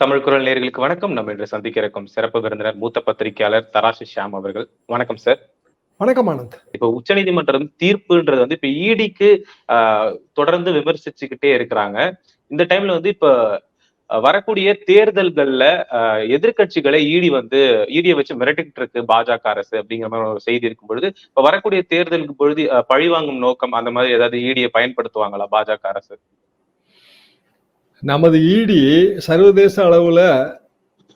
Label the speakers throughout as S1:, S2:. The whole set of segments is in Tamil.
S1: தமிழ் குரல் நேயர்களுக்கு வணக்கம். நம்ம இன்று சந்திக்க இருக்கும் சிறப்பு விருந்தினர் மூத்த பத்திரிகையாளர் தராசு ஷியாம் அவர்கள். வணக்கம் சார்.
S2: வணக்கம் ஆனந்த்.
S1: இப்ப உச்சநீதிமன்றம் தீர்ப்புன்றது வந்து இப்ப இடிக்கு தொடர்ந்து விமர்சிச்சுக்கிட்டே இருக்கிறாங்க. இந்த டைம்ல வந்து இப்ப வரக்கூடிய தேர்தல்கள்ல எதிர்க்கட்சிகளை இடியை வச்சு மிரட்டிக்கிட்டு இருக்கு பாஜக அரசு அப்படிங்கிற மாதிரி ஒரு செய்தி இருக்கும் பொழுது, இப்ப வரக்கூடிய தேர்தலுக்கு பொழுது பழிவாங்கும் நோக்கம் அந்த மாதிரி ஏதாவது இடியை பயன்படுத்துவாங்களா பாஜக அரசு?
S2: நமது இடி சர்வதேச அளவுல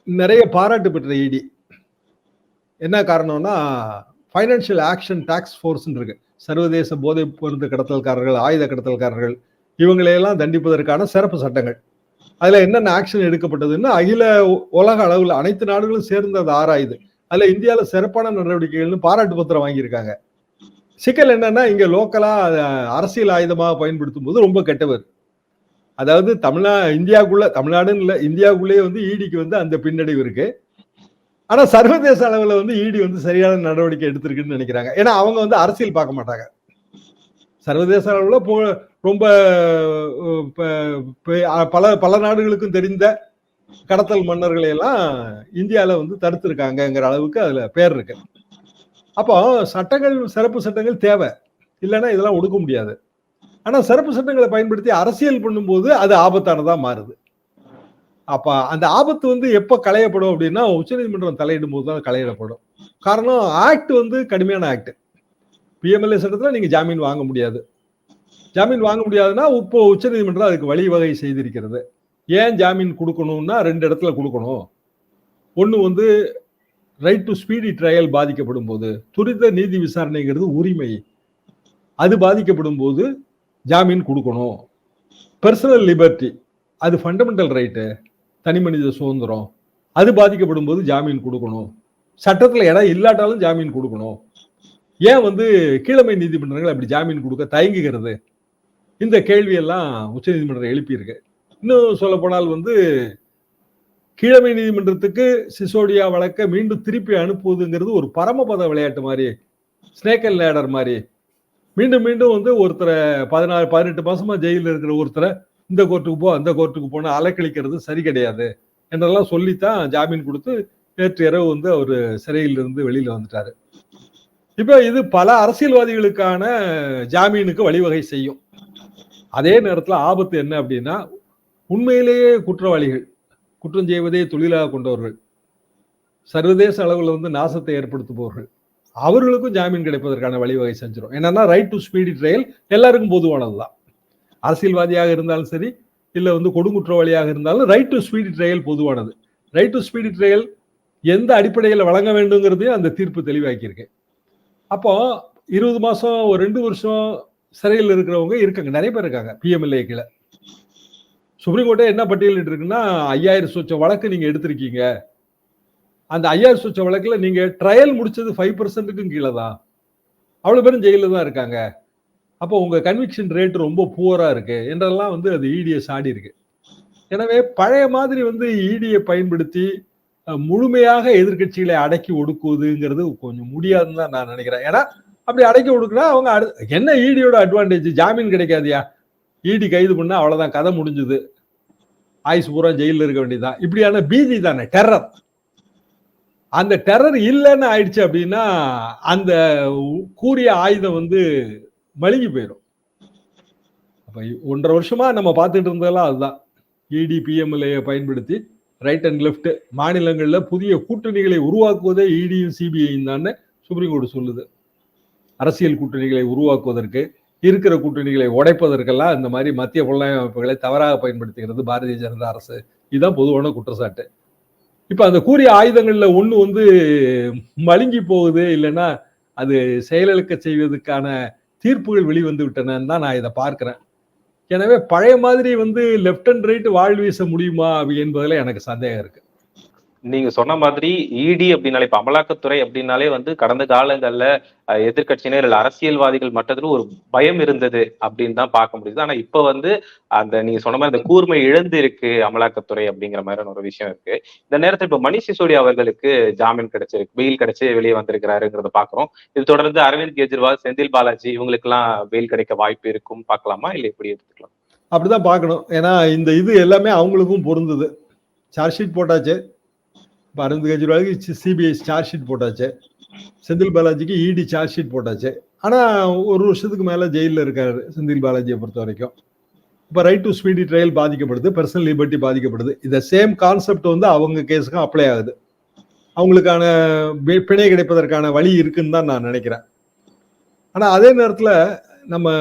S2: நிறைய பாராட்டு பெற்ற இடி. என்ன காரணம்னா ஃபைனான்சியல் ஆக்ஷன் டாஸ்க் ஃபோர்ஸ் இருக்கு. சர்வதேச போதைப் மருந்து கடத்தல்காரர்கள், ஆயுத கடத்தல்காரர்கள் இவங்களையெல்லாம் தண்டிப்பதற்கான சிறப்பு சட்டங்கள். அதுல என்னென்ன ஆக்ஷன் எடுக்கப்பட்டதுன்னு அகில உலக அளவுல அனைத்து நாடுகளும் சேர்ந்து அதை ஆராயுது. அதுல இந்தியாவில சிறப்பான நடவடிக்கைகள்னு பாராட்டு பத்திரம் வாங்கியிருக்காங்க. சிக்கல் என்னன்னா இங்க லோக்கலா அரசியல் ஆயுதமாக பயன்படுத்தும் போது ரொம்ப கெட்டவர். அதாவது தமிழ்நாடுன்னு இல்லை, இந்தியாவுக்குள்ளேயே வந்து இடிக்கு வந்து அந்த பின்னடைவு இருக்கு. ஆனா சர்வதேச அளவுல வந்து இடி வந்து சரியான நடவடிக்கை எடுத்திருக்குன்னு நினைக்கிறாங்க. ஏன்னா அவங்க வந்து அரசியல் பார்க்க மாட்டாங்க. சர்வதேச அளவுல ரொம்ப பல நாடுகளுக்கும் தெரிந்த கடத்தல் மன்னர்களை எல்லாம் இந்தியாவில வந்து தடுத்திருக்காங்கிற அளவுக்கு அதுல பேர் இருக்கு. அப்போ சிறப்பு சட்டங்கள் தேவை, இல்லைன்னா இதெல்லாம் ஒடுக்க முடியாது. ஆனா சிறப்பு சட்டங்களை பயன்படுத்தி அரசியல் பண்ணும்போது அது ஆபத்தானதா மாறுது. அப்ப அந்த ஆபத்து வந்து எப்ப களையப்படும் அப்படின்னா உச்சநீதிமன்றம் தலையிடும் போதுதான் களையிடப்படும். காரணம் ஆக்ட் வந்து கடுமையான ஆக்ட். பிஎம்எல்ஏ சட்டத்துல நீங்க ஜாமீன் வாங்க முடியாது. ஜாமீன் வாங்க முடியாதுன்னா இப்போ உச்சநீதிமன்றம் அதுக்கு வழிவகை செய்திருக்கிறது. ஏன் ஜாமீன் கொடுக்கணும்னா 2 இடத்துல கொடுக்கணும். ஒண்ணு வந்து ரைட் டு ஸ்பீடி ட்ரையல் பாதிக்கப்படும் போது, துரித நீதி விசாரணைங்கிறது உரிமை, அது பாதிக்கப்படும் போது ஜாமீன் கொடுக்கணும். பர்சனல் லிபர்ட்டி, அது ஃபண்டமெண்டல் ரைட்டு, தனி மனித சுதந்திரம், அது பாதிக்கப்படும் போது ஜாமீன் கொடுக்கணும். சட்டத்துல இடம் இல்லாட்டாலும் ஜாமீன் கொடுக்கணும். ஏன் வந்து கீழமை நீதிமன்றங்கள் அப்படி ஜாமீன் கொடுக்க தயங்குகிறது? இந்த கேள்வியெல்லாம் உச்சநீதிமன்றம் எழுப்பியிருக்கு. இன்னும் சொல்ல போனால் வந்து கீழமை நீதிமன்றத்துக்கு சிசோடியா வழக்க மீண்டும் திருப்பி அனுப்புவதுங்கிறது ஒரு பரமபத விளையாட்டு மாதிரி, ஸ்னேக் அண்ட் லேடர் மாதிரி. மீண்டும் மீண்டும் வந்து ஒருத்தரை 14-18 மாசமா ஜெயிலில் இருக்கிற ஒருத்தரை இந்த கோர்ட்டுக்கு போ அந்த கோர்ட்டுக்கு போன அலைக்கழிக்கிறது சரி கிடையாது என்றெல்லாம் சொல்லித்தான் ஜாமீன் கொடுத்து நேற்று இரவு வந்து அவர் சிறையிலிருந்து வெளியில வந்துட்டாரு. இப்ப இது பல அரசியல்வாதிகளுக்கான ஜாமீனுக்கு வழிவகை செய்யும். அதே நேரத்தில் ஆபத்து என்ன அப்படின்னா, உண்மையிலேயே குற்றவாளிகள், குற்றம் செய்வதே தொழிலாக கொண்டவர்கள், சர்வதேச அளவில் வந்து நாசத்தை ஏற்படுத்துபவர்கள், அவர்களுக்கும் ஜாமீன் கிடைப்பதற்கான வழிவகை செஞ்சிடும். என்னன்னா ரைட் டு ஸ்பீடி ட்ரையல் எல்லாருக்கும் பொதுவானதுதான். அரசியல்வாதியாக இருந்தாலும் சரி, இல்ல வந்து கொடுங்குற்றவாளியாக இருந்தாலும் ரைட் டு ஸ்பீடி ட்ரையல் பொதுவானது. ரைட் டு ஸ்பீடி ட்ரையல் எந்த அடிப்படையில் வழங்க வேண்டும்ங்கிறதையும் அந்த தீர்ப்பு தெளிவாக்கியிருக்கு. அப்போ 20 மாசம் 2 வருஷம் சிறையில் இருக்கிறவங்க இருக்காங்க, நிறைய பேர் இருக்காங்க பிஎம்எல்ஏ கீழே. சுப்ரீம் கோர்ட்டே என்ன பட்டியலிட்டு இருக்குன்னா 5000 சொச்ச வழக்கு நீங்க எடுத்திருக்கீங்க. அந்த 5000 சொச்ச வழக்குல நீங்க ட்ரையல் முடிச்சது 5%க்கும் கீழே தான். அவ்வளவு பேரும் ஜெயில தான் இருக்காங்க. அப்போ உங்க கன்விக்ஷன் ரேட் ரொம்ப புவரா இருக்கு என்றெல்லாம் வந்து அது இடியை சாடி இருக்கு. எனவே பழைய மாதிரி வந்து இடியை பயன்படுத்தி முழுமையாக எதிர்கட்சிகளை அடக்கி ஒடுக்குவதுங்கிறது கொஞ்சம் முடியாதுன்னு தான் நான் நினைக்கிறேன். ஏன்னா அப்படி அடக்கி ஒடுக்குனா அவங்க என்ன இடியோட அட்வான்டேஜ்? ஜாமீன் கிடைக்காதியா, இடி கைது பண்ணா அவ்வளவுதான், கதை முடிஞ்சது, ஆயுசு பூரா ஜெயிலில் இருக்க வேண்டியதுதான். இப்படியான பீதி தானே டெரர். அந்த டெரர் இல்லைன்னு ஆயிடுச்சு அப்படின்னா அந்த கூறிய ஆயுதம் வந்து மழுங்கி போயிடும். அப்ப 1.5 வருஷமா நம்ம பார்த்துட்டு இருந்ததெல்லாம் அதுதான். இடி பிஎம்எல்ஏ பயன்படுத்தி ரைட் அண்ட் லெப்ட் மாநிலங்கள்ல புதிய கூட்டணிகளை உருவாக்குவதே இடியும் சிபிஐயும் தான் சுப்ரீம் கோர்ட் சொல்லுது. அரசியல் கூட்டணிகளை உருவாக்குவதற்கு, இருக்கிற கூட்டணிகளை உடைப்பதற்கெல்லாம் இந்த மாதிரி மத்திய புலனாய்வு அமைப்புகளை தவறாக பயன்படுத்துகிறது பாரதிய ஜனதா அரசு. இதுதான் பொதுவான குற்றச்சாட்டு. இப்ப அந்த கூறிய ஆயுதங்கள்ல ஒண்ணு வந்து மழுங்கி போகுது, இல்லைன்னா அது செயலிழக்க செய்வதற்கான தீர்ப்புகள் வெளிவந்து விட்டனன்னு தான் நான் இதை பார்க்கிறேன். எனவே பழைய மாதிரி வந்து லெப்ட் அண்ட் ரைட் வாழ் வீச முடியுமா என்பதுல எனக்கு சந்தேகம் இருக்கு.
S1: நீங்க சொன்ன மாதிரி இடி அப்படின்னாலே, இப்ப அமலாக்கத்துறை அப்படின்னாலே வந்து கடந்த காலங்கள்ல எதிர்கட்சியினர் இல்ல அரசியல்வாதிகள் மட்டத்துல ஒரு பயம் இருந்தது அப்படின்னு தான் பார்க்க முடியுது. ஆனா இப்ப வந்து அந்த நீங்க சொன்ன மாதிரி அந்த கூர்மை இழந்து இருக்கு அமலாக்கத்துறை அப்படிங்கிற மாதிரியான ஒரு விஷயம் இருக்கு. இந்த நேரத்தில் இப்ப மணிஷ் சிசோடியா அவர்களுக்கு ஜாமீன் கிடைச்சிருக்கு, பெயில் கிடைச்சு வெளியே வந்திருக்கிறாருங்கிறத பாக்குறோம். இது தொடர்ந்து அரவிந்த் கெஜ்ரிவால், செந்தில் பாலாஜி இவங்களுக்கு எல்லாம் பெயில் கிடைக்க வாய்ப்பு இருக்கும் பார்க்கலாமா, இல்ல எப்படி எடுத்துக்கலாம்?
S2: அப்படிதான் பார்க்கணும். ஏன்னா இந்த இது எல்லாமே அவங்களுக்கும் பொருந்தது. சார்ஜ் ஷீட் போட்டாச்சு. இப்போ அரவிந்த் கெஜ்ரிவாலுக்கு சிபிஐ சார்ஜ் ஷீட் போட்டாச்சு. செந்தில் பாலாஜிக்கு இடி சார்ஜ் ஷீட் போட்டாச்சு. ஆனா 1 வருஷத்துக்கு மேல ஜெயிலில் இருக்காரு செந்தில் பாலாஜியை பொறுத்த வரைக்கும். இப்போ ரைட் டு ஸ்பீடி ட்ரையல் பாதிக்கப்படுது, பர்சனல் லிபர்ட்டி பாதிக்கப்படுது. இந்த சேம் கான்செப்ட் வந்து அவங்க கேஸுக்கும் அப்ளை ஆகுது. அவங்களுக்கான பிணை கிடைப்பதற்கான வழி இருக்குன்னு தான் நான் நினைக்கிறேன். ஆனா அதே நேரத்துல நம்ம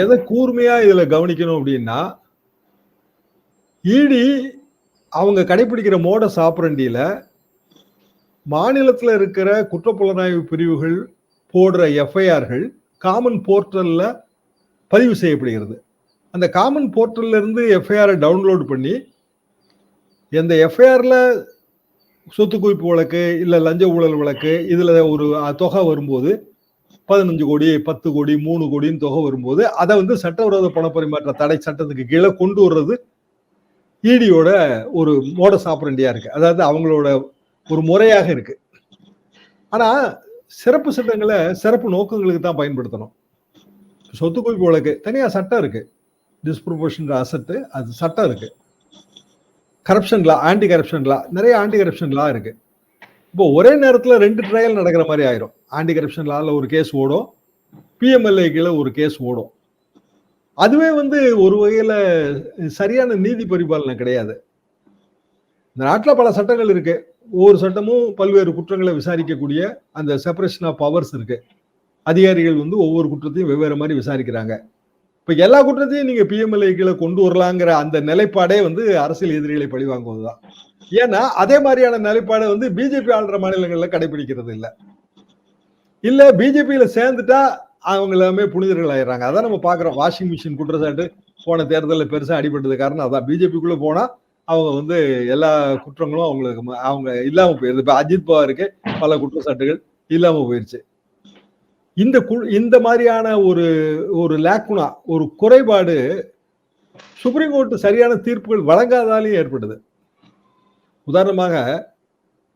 S2: எதை கூர்மையா இதுல கவனிக்கணும் அப்படின்னா, இடி அவங்க கடைபிடிக்கிற மோடஸ் ஆப்பரண்டியில மாநிலத்தில் இருக்கிற குற்றப்புலனாய்வு பிரிவுகள் போடுற எஃப்ஐஆர்கள் காமன் போர்ட்டல்ல பதிவு செய்யப்படுகிறது. அந்த காமன் போர்ட்டல்ல இருந்து எஃப்ஐஆரை டவுன்லோட் பண்ணி எந்த எஃப்ஐஆர்ல சொத்து குவிப்பு வழக்கு இல்ல லஞ்ச ஊழல் வழக்கு இதுல ஒரு தொகை வரும்போது 15 கோடி 10 கோடி 3 கோடின்னு தொகை வரும்போது அதை வந்து சட்டவிரோத பணப்பரிமாற்ற தடை சட்டத்துக்கு கீழே கொண்டு வர்றது இடியோட ஒரு மோடஸ் ஆப்பரண்டியா இருக்கு. அதாவது அவங்களோட ஒரு முறையாக இருக்கு. ஆனா சிறப்பு சட்டங்களை சிறப்பு நோக்கங்களுக்கு தான் பயன்படுத்தணும். சொத்து குவிப்பு வழக்கு தனியா சட்டம் இருக்கு. டிஸ்ப்ரொபோர்ஷனல் அசெட் அது சட்டம் இருக்கு. கரப்ஷன் லா, ஆன்டி கரப்ஷன் லா, நிறைய ஆன்டி கரப்ஷன் லா இருக்கு. இப்போ ஒரே நேரத்தில் 2 ட்ரையல் நடக்கிற மாதிரி ஆயிரும். ஆன்டி கரப்ஷன் லால ஒரு கேஸ் ஓடும், பிஎம்எல்ஏ கீழே ஒரு கேஸ் ஓடும். அதுவே வந்து ஒரு வகையில சரியான நீதி பரிபாலனை கிடையாது. இந்த நாட்டில் பல சட்டங்கள் இருக்கு. ஒவ்வொரு சட்டமும் பல்வேறு குற்றங்களை விசாரிக்கக்கூடிய அந்த செப்பரேஷன் ஆஃப் பவர்ஸ் இருக்கு. அதிகாரிகள் வந்து ஒவ்வொரு குற்றத்தையும் வெவ்வேறு மாதிரி விசாரிக்கிறாங்க. இப்ப எல்லா குற்றத்தையும் நீங்க பிஎம்எல்ஏ கீழே கொண்டு வரலாங்கிற அந்த நிலைப்பாடே வந்து அரசியல் எதிரிகளை பழிவாங்குவதுதான். ஏன்னா அதே மாதிரியான நிலைப்பாடை வந்து பிஜேபி ஆளுற மாநிலங்கள்ல கடைபிடிக்கிறது இல்ல பிஜேபியில சேர்ந்துட்டா அவங்க எல்லாமே புனிதர்கள் ஆயிடுறாங்க. அதான் நம்ம பாக்குறோம். வாஷிங் மிஷின் குற்றச்சாட்டு போன தேர்தலில் பெருசா அடிபட்டது காரணம் அதான். பிஜேபிக்குள்ள போனா அவங்க வந்து எல்லா குற்றங்களும் அவங்களுக்கு அவங்க இல்லாம போயிருது. இப்ப அஜித் பவாருக்கு பல குற்றச்சாட்டுகள் இல்லாம போயிருச்சு. இந்த மாதிரியான ஒரு லேக்குனா ஒரு குறைபாடு சுப்ரீம் கோர்ட் சரியான தீர்ப்புகள் வழங்காதாலையும் ஏற்படுது. உதாரணமாக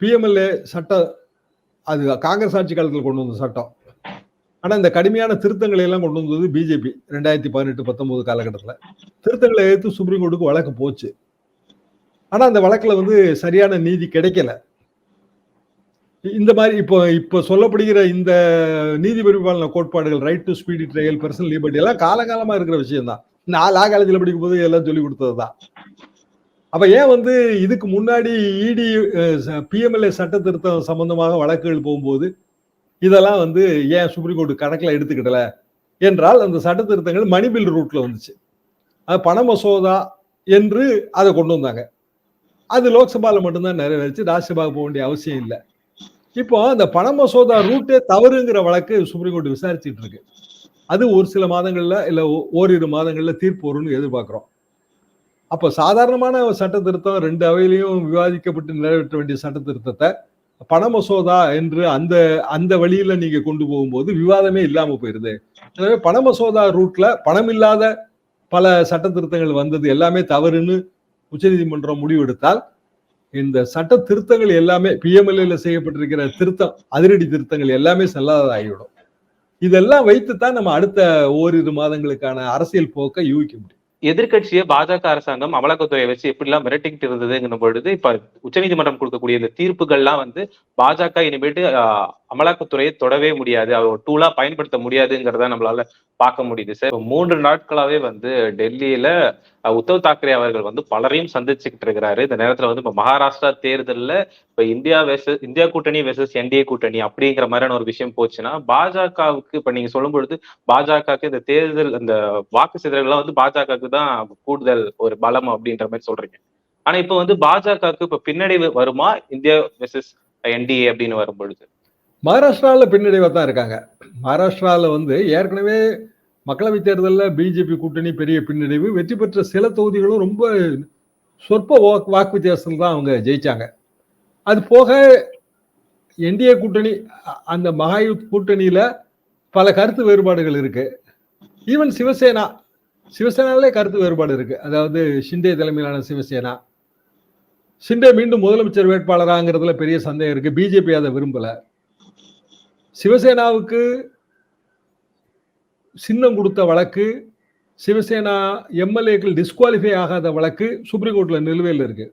S2: பிஎம்எல்ஏ சட்டம் அது காங்கிரஸ் ஆட்சி காலத்தில் கொண்டு வந்த சட்டம். ஆனா இந்த கடுமையான திருத்தங்களை எல்லாம் கொண்டு வந்தது பிஜேபி 2018-19 காலகட்டத்தில். திருத்தங்களை எதிர்த்து சுப்ரீம் கோர்ட்டுக்கு வழக்கு போச்சு. ஆனா அந்த வழக்குல வந்து சரியான நீதி கிடைக்கல. இந்த மாதிரி இப்போ சொல்லப்படுகிற இந்த நீதி பரிபாலன கோட்பாடுகள் right to speedy trial, personal liberty எல்லாம் காலகாலமா இருக்கிற விஷயம் தான். நான் லா காலேஜில் படிக்கும் போது எல்லாம் சொல்லி கொடுத்ததுதான். அப்ப ஏன் வந்து இதுக்கு முன்னாடி இடி பிஎம்எல்ஏ சட்ட திருத்தம் சம்பந்தமாக வழக்குகள் போகும்போது இதெல்லாம் வந்து ஏன் சுப்ரீம் கோர்ட் கணக்கில் எடுத்துக்கிடல என்றால் அந்த சட்ட திருத்தங்கள் மணிபில் ரூட்ல வந்துச்சு. அது பண மசோதா என்று அதை கொண்டு வந்தாங்க. அது லோக்சபால மட்டும்தான் நிறைவேறிச்சு. ராஜ்யசபாவுக்கு போக வேண்டிய அவசியம் இல்லை. இப்போ அந்த பண மசோதா ரூட்டே தவறுங்கிற வழக்கு சுப்ரீம் கோர்ட் விசாரிச்சுட்டு இருக்கு. அது ஒரு சில மாதங்கள்ல இல்ல ஓரிரு மாதங்கள்ல தீர்ப்பு வரும்னு எதிர்பார்க்கிறோம். அப்ப சாதாரணமான சட்ட திருத்தம் 2 அவையிலையும் விவாதிக்கப்பட்டு நிறைவேற்ற வேண்டிய சட்ட திருத்தத்தை பண மசோதா என்று அந்த வழியில நீங்க கொண்டு போகும்போது விவாதமே இல்லாம போயிருது. எனவே பண மசோதா ரூட்ல பணம் இல்லாத பல சட்ட திருத்தங்கள் வந்தது எல்லாமே தவறுன்னு உச்சநீதிமன்றம் முடிவெடுத்தால் இந்த சட்ட திருத்தங்கள் எல்லாமே பிஎம்எல்ஏல செய்யப்பட்டிருக்கிற திருத்தம் அதிரடி திருத்தங்கள் எல்லாமே செல்லாததாகிவிடும். இதெல்லாம் வைத்துத்தான் நம்ம அடுத்த ஓரிரு மாதங்களுக்கான அரசியல் போக்கை யூகிக்க முடியும்.
S1: எதிர்கட்சியை பாஜக அரசாங்கம் அமலாக்கத்துறையை வச்சு எப்படி எல்லாம் மிரட்டிக்கிட்டு இருந்ததுங்கிற பொழுது இப்ப உச்சநீதிமன்றம் கொடுக்கக்கூடிய இந்த தீர்ப்புகள்லாம் வந்து பாஜக இனிமேட்டு அமலாக்கத்துறையை தொடவே முடியாது, அவர் டூலா பயன்படுத்த முடியாதுங்கிறத நம்மளால பார்க்க முடியுது சார். 3 நாட்களாவே வந்து டெல்லியில உத்தவ் தாக்கரே அவர்கள் வந்து பலரையும் சந்திச்சுக்கிட்டு இருக்கிறாரு. இந்த நேரத்துல வந்து இப்ப மகாராஷ்டிரா தேர்தல்ல இப்ப இந்தியா கூட்டணி வெர்சஸ் என்டிஏ கூட்டணி அப்படிங்கிற மாதிரியான ஒரு விஷயம் போச்சுன்னா பாஜகவுக்கு இப்ப நீங்க சொல்லும் பொழுது பாஜகவுக்கு இந்த தேர்தல் இந்த வாக்கு சிதறல்கள் வந்து பாஜகவுக்கு தான் கூடுதல் ஒரு பலம் அப்படின்ற மாதிரி சொல்றீங்க. ஆனா இப்ப வந்து பாஜகவுக்கு இப்ப பின்னடைவு வருமா இந்தியா வெர்சஸ் என்டிஏ அப்படின்னு வரும் பொழுது?
S2: மகாராஷ்டிரால பின்னடைவா தான் இருக்காங்க. மகாராஷ்டிரால வந்து ஏற்கனவே மக்களவை தேர்தலில் பிஜேபி கூட்டணி பெரிய பின்னடைவு, வெற்றி பெற்ற சில தொகுதிகளும் ரொம்ப சொற்ப வாக்கு வித்தியாசத்தில் தான் அவங்க ஜெயிச்சாங்க. அது போக என்டிஏ கூட்டணி அந்த மகாயுத் கூட்டணியில பல கருத்து வேறுபாடுகள் இருக்கு. ஈவன் சிவசேனாலே கருத்து வேறுபாடு இருக்கு. அதாவது ஷிண்டே தலைமையிலான சிவசேனா, ஷிண்டே மீண்டும் முதலமைச்சர் வேட்பாளராங்கிறதுல பெரிய சந்தேகம் இருக்கு. பிஜேபி அதை விரும்பல. சிவசேனாவுக்கு சின்னம் கொடுத்த வழக்கு, சிவசேனா எம்எல்ஏக்கள் டிஸ்குவாலிஃபை ஆகாத வழக்கு சுப்ரீம் கோர்ட்ல நிலுவையில் இருக்கு.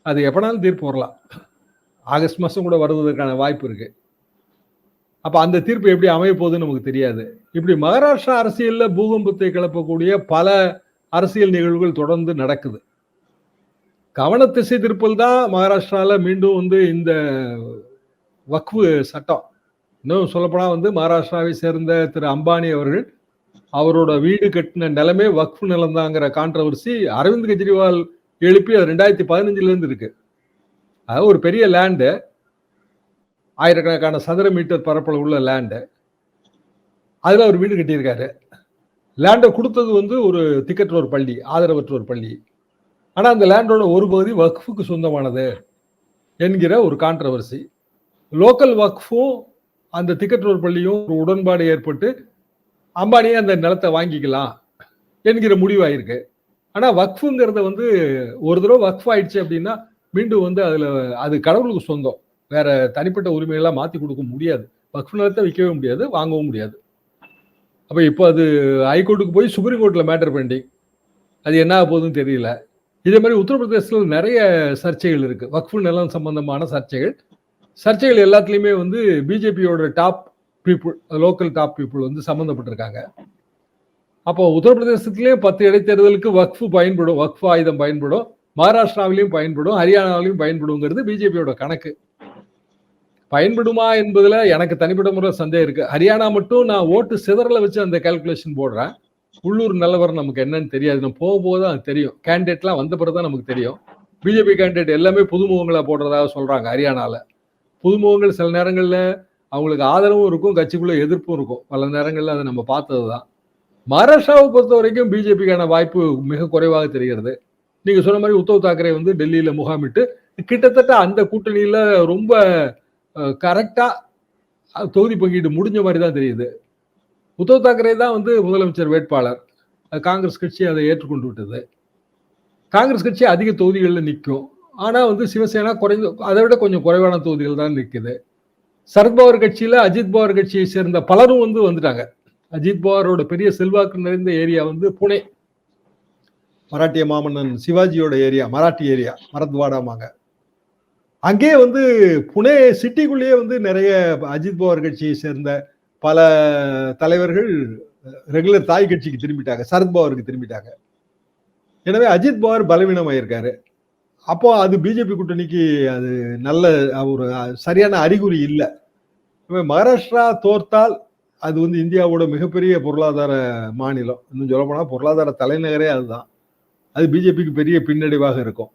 S2: அது எப்பனாலும் தீர்ப்பு வரலாம். ஆகஸ்ட் மாசம் கூட வருவதற்கான வாய்ப்பு இருக்கு. அப்ப அந்த தீர்ப்பு எப்படி அமைய போகுதுன்னு நமக்கு தெரியாது. இப்படி மகாராஷ்டிரா அரசியல்ல பூகம்பத்தை கிளப்பக்கூடிய பல அரசியல் நிகழ்வுகள் தொடர்ந்து நடக்குது. கவன திசை திருப்பல் தான் மகாராஷ்டிரால மீண்டும் வந்து இந்த வக்ஃபு சட்டம். இன்னும் சொல்லப்போனா வந்து மகாராஷ்டிராவை சேர்ந்த திரு அம்பானி அவர்கள் அவரோட வீடு கட்டின நிலமே வக்ஃபு நிலம் தாங்கிற கான்ட்ரவர்சி அரவிந்த் கெஜ்ரிவால் எழுப்பி அது 2015 இருந்து இருக்கு. அது ஒரு பெரிய லேண்டு, ஆயிரக்கணக்கான சதுர மீட்டர் பரப்பளவு உள்ள லேண்டு. அதுல ஒரு வீடு கட்டியிருக்காரு. லேண்டை கொடுத்தது வந்து ஒரு திக்கற்ற ஒரு பள்ளி, ஆதரவற்ற ஒரு பள்ளி. ஆனா அந்த லேண்டோட ஒரு பகுதி வக்ஃபுக்கு சொந்தமானது என்கிற ஒரு கான்ட்ரவர்சி. லோக்கல் வக்ஃபும் அந்த திக்கற்றோர் பள்ளியும் ஒரு உடன்பாடு ஏற்பட்டு அம்பானியே அந்த நிலத்தை வாங்கிக்கலாம் என்கிற முடிவாயிருக்கு. ஆனா வக்ஃபுங்கிறத வந்து ஒரு தடவை வக்ஃப் ஆயிடுச்சு அப்படின்னா மீண்டும் வந்து அதுல அது கடவுளுக்கு சொந்தம். வேற தனிப்பட்ட உரிமைகள்லாம் மாத்தி கொடுக்க முடியாது. வக்ஃப் நிலத்தை விற்கவே முடியாது, வாங்கவும் முடியாது. அப்ப இப்போ அது ஹைகோர்ட்டுக்கு போய் சுப்ரீம் கோர்ட்ல மேட்டர் பெண்டிங். அது என்ன ஆக போகுதுன்னு தெரியல. இதே மாதிரி உத்தரப்பிரதேசத்துல நிறைய சர்ச்சைகள் இருக்கு, வக்ஃபு நிலம் சம்பந்தமான சர்ச்சைகள். சர்ச்சைகள் எல்லாத்துலயுமே வந்து பிஜேபியோட top people, local top people வந்து சம்பந்தப்பட்டிருக்காங்க. அப்போ உத்தரப்பிரதேசத்திலேயும் 10 இடைத்தேர்தலுக்கு வக்ஃபு பயன்படும், வக்ஃபு ஆயுதம் பயன்படும், மகாராஷ்டிராவிலையும் பயன்படும், ஹரியானாவிலையும் பயன்படுங்கிறது பிஜேபியோட கணக்கு. பயன்படுமா என்பதுல எனக்கு தனிப்பட்ட முறை சந்தேகம் இருக்கு. ஹரியானா மட்டும் நான் ஓட்டு சிதறல வச்சு அந்த கால்குலேஷன் போடுறேன். உள்ளூர் நிலவரம் நமக்கு என்னன்னு தெரியாது. நம்ம போக போதான் அது தெரியும். கேண்டிடேட்லாம் வந்த பிறகுதான் நமக்கு தெரியும். பிஜேபி கேண்டிடேட் எல்லாமே புதுமுகங்களா போடுறதாக சொல்றாங்க ஹரியானால. புதுமுகங்கள் சில நேரங்கள்ல அவங்களுக்கு ஆதரவும் இருக்கும், கட்சிக்குள்ள எதிர்ப்பும் இருக்கும். பல நேரங்கள்ல அதை நம்ம பார்த்ததுதான். மகாராஷ்டிராவை பொறுத்த வரைக்கும் பிஜேபிக்கான வாய்ப்பு மிக குறைவாக தெரிகிறது. நீங்க சொன்ன மாதிரி உத்தவ் தாக்கரே வந்து டெல்லியில முகாமிட்டு கிட்டத்தட்ட அந்த கூட்டணியில ரொம்ப கரெக்டா தொகுதி பங்கீடு முடிஞ்ச மாதிரி தான் தெரியுது. உத்தவ் தாக்கரே தான் வந்து முதலமைச்சர் வேட்பாளர். காங்கிரஸ் கட்சி அதை ஏற்றுக்கொண்டு விட்டது. காங்கிரஸ் கட்சி அதிக தொகுதிகளில் நிற்கும். ஆனா வந்து சிவசேனா குறைந்த, அதை விட கொஞ்சம் குறைவான தொகுதிகள் தான் நிற்குது. சரத்பவார் கட்சியில அஜித் பவார் கட்சியை சேர்ந்த பலரும் வந்து வந்துட்டாங்க. அஜித் பவாரோட பெரிய செல்வாக்கு நிறைந்த ஏரியா வந்து புனே, மராட்டிய மாமன்னன் சிவாஜியோட ஏரியா, மராட்டி ஏரியா, மரத்வாடாமாங்க. அங்கே வந்து புனே சிட்டிக்குள்ளேயே வந்து நிறைய அஜித் பவார் கட்சியை சேர்ந்த பல தலைவர்கள் ரெகுலர் தாய் கட்சிக்கு திரும்பிட்டாங்க, சரத்பவாருக்கு திரும்பிட்டாங்க. எனவே அஜித் பவார் பலவீனமாயிருக்காரு. அப்போ அது பிஜேபி கூட்டணிக்கு அது நல்ல ஒரு சரியான அறிகுறி இல்லை. மகாராஷ்டிரா தோர்த்தால் அது வந்து இந்தியாவோட மிகப்பெரிய பொருளாதார மாநிலம், இன்னும் சொல்ல போனா பொருளாதார தலைநகரே அதுதான். அது பிஜேபிக்கு பெரிய பின்னடைவாக இருக்கும்.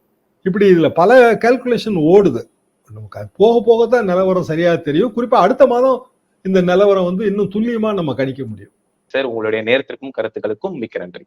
S2: இப்படி இதுல பல கால்குலேஷன் ஓடுது. நமக்கு போக போகத்தான் நிலவரம் சரியா தெரியும். குறிப்பா அடுத்த மாதம் இந்த நிலவரம் வந்து இன்னும் துல்லியமா நம்ம கணிக்க முடியும்.
S1: சார், உங்களுடைய நேரத்திற்கும் கருத்துக்களுக்கும் மிக்க நன்றி.